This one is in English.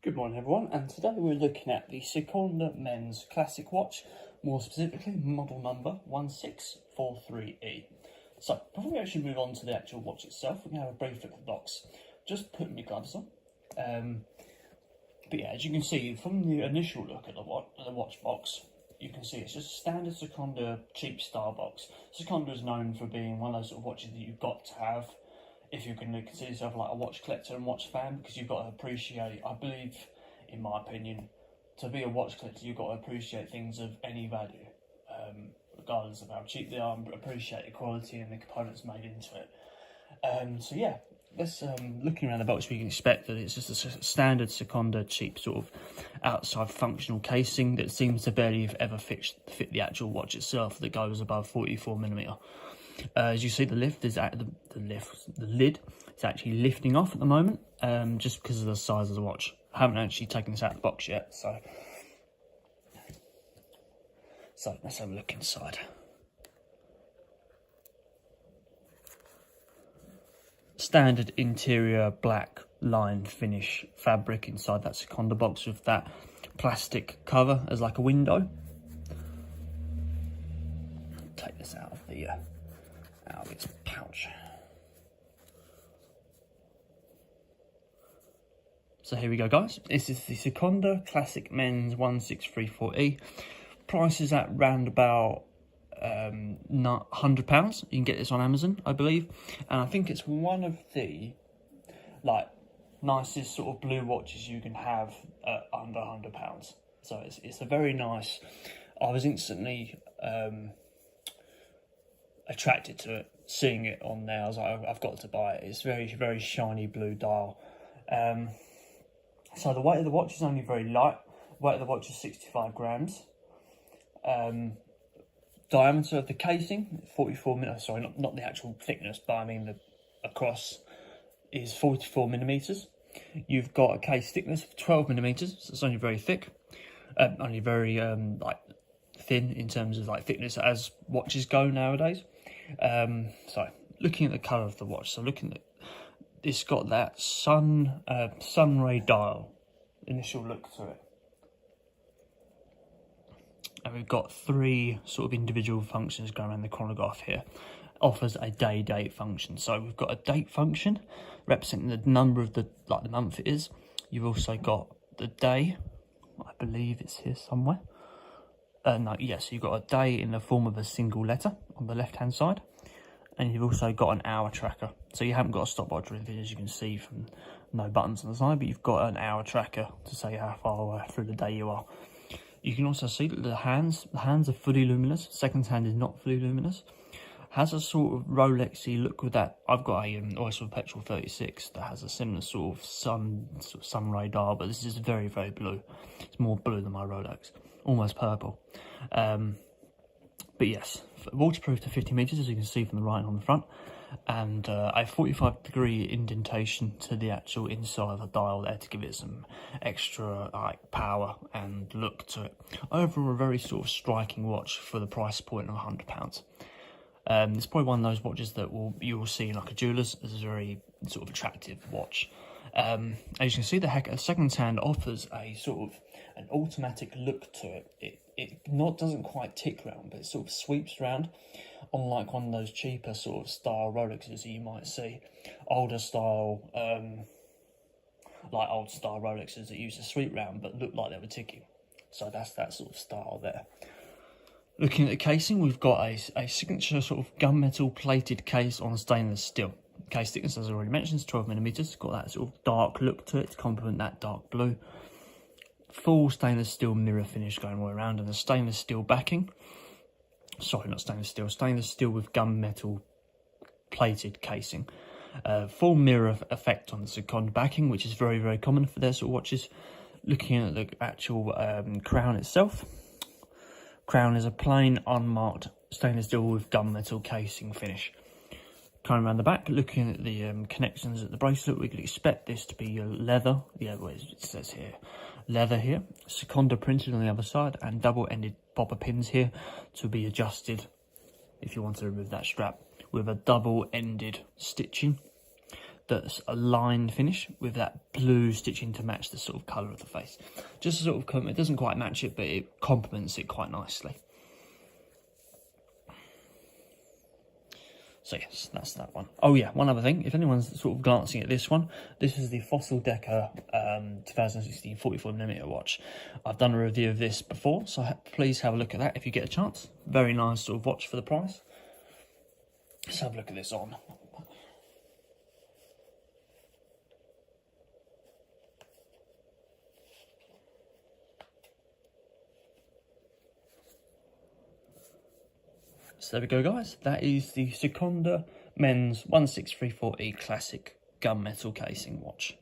Good morning everyone, and today we're looking at the Sekonda men's classic watch, more specifically model number 1643E. So before we actually move on to the actual watch itself, we're going to have a brief look at the box. Just putting my gloves on. But yeah, as you can see from the initial look at the watch box, you can see it's just a standard Sekonda cheap style box. Sekonda is known for being one of those sort of watches that you've got to have if you're going to consider yourself like a watch collector and watch fan, because you've got to appreciate, I believe, in my opinion, to be a watch collector, you've got to appreciate things of any value, regardless of how cheap they are, and appreciate the quality and the components made into it. So yeah, let's looking around the box, we can expect that it's just a standard Sekonda cheap sort of outside functional casing that seems to barely ever fit the actual watch itself, that goes above 44mm. As you see, the lid is actually lifting off at the moment, just because of the size of the watch. I haven't actually taken this out of the box yet, so let's have a look inside. Standard interior black lined finish fabric inside that Sekonda box with that plastic cover as like a window. Take this out of the out of its pouch. So here we go, guys. This is the Sekonda Classic Men's 1634E. Price is at round about £100. You can get this on Amazon, I believe, and I think it's one of the nicest sort of blue watches you can have at under £100. So it's a very nice. I was instantly attracted to it, seeing it on there. I was like, I've got to buy it. It's very, very shiny blue dial. So the weight of the watch is only very light. Weight of the watch is 65 grams. Diameter of the casing, 44mm. Sorry, not the actual thickness, but I mean the across is 44mm. You've got a case thickness of 12mm, so it's only very thick. Only very thin in terms of thickness as watches go nowadays. So looking at the colour of the watch, so looking at it's got that Sunray dial, initial look to it. And we've got three sort of individual functions going around the chronograph here. Offers a day-date function. So we've got a date function representing the number of the month it is. You've also got the day. I believe it's here somewhere. So you've got a day in the form of a single letter on the left-hand side. And you've also got an hour tracker. So you haven't got a stopwatch or anything, as you can see from no buttons on the side, but you've got an hour tracker to say how far through the day you are. You can also see that the hands are fully luminous. Second hand is not fully luminous. Has a sort of Rolex-y look with that. I've got a Oyster Petrol 36 that has a similar sort of Sunray dial, but this is very, very blue. It's more blue than my Rolex, almost purple. But yes, waterproof to 50 meters, as you can see from the writing on the front, and a 45-degree indentation to the actual inside of the dial there to give it some extra power and look to it. Overall, a very sort of striking watch for the price point of £100. It's probably one of those watches that you will see in a jeweller's as a very sort of attractive watch. As you can see, the second hand offers a sort of an automatic look to it. It doesn't quite tick round, but it sort of sweeps round, unlike one of those cheaper sort of style Rolexes that you might see, older style, old style Rolexes that used to sweep round but look like they were ticking. So that's that sort of style there. Looking at the casing, we've got a signature sort of gunmetal plated case on stainless steel. Case thickness, as I already mentioned, is 12mm. Got that sort of dark look to it to complement that dark blue. Full stainless steel mirror finish going all around, and a stainless steel backing. Sorry, not stainless steel. Stainless steel with gunmetal plated casing. Full mirror effect on the Sekonda backing, which is very, very common for their sort of watches. Looking at the actual crown itself. Crown is a plain, unmarked stainless steel with gunmetal casing finish. Coming around the back, looking at the connections at the bracelet, we could expect this to be leather. Yeah, well, it says here, leather here. Sekonda printed on the other side, and double-ended bobber pins here to be adjusted if you want to remove that strap, with a double-ended stitching. that's a lined finish with that blue stitching to match the sort of colour of the face. Just to sort of, it doesn't quite match it, but it complements it quite nicely. So yes, that's that one. Oh yeah, one other thing, if anyone's sort of glancing at this one, this is the Fossil Decker 2016 44mm watch. I've done a review of this before, so please have a look at that if you get a chance. Very nice sort of watch for the price. Let's have a look at this on. So there we go, guys. That is the Sekonda Men's 1634E Classic gunmetal casing watch.